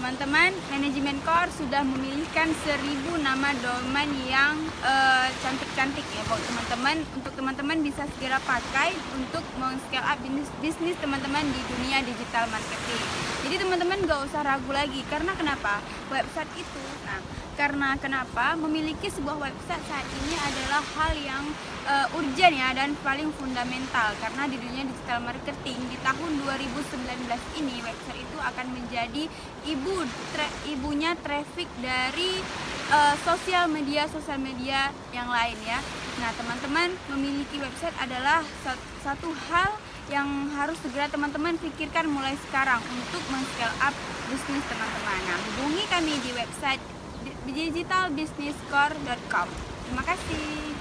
teman-teman, manajemen core sudah memilihkan 1000 nama domain yang cantik-cantik ya buat teman-teman. Untuk teman-teman bisa segera pakai untuk men-scale up bisnis teman-teman di dunia digital marketing. Jadi teman-teman gak usah ragu lagi. Karena kenapa? Website itu, kenapa memiliki sebuah website saat ini adalah hal yang urgent ya dan paling fundamental, karena di dunia digital marketing di tahun 2019 ini website itu akan menjadi ibunya traffic dari sosial media yang lain ya. Nah teman-teman, memiliki website adalah satu hal yang harus segera teman-teman pikirkan mulai sekarang untuk men-scale up bisnis teman-teman. Nah, hubungi kami di website digitalbusinesscore.com. Terima kasih.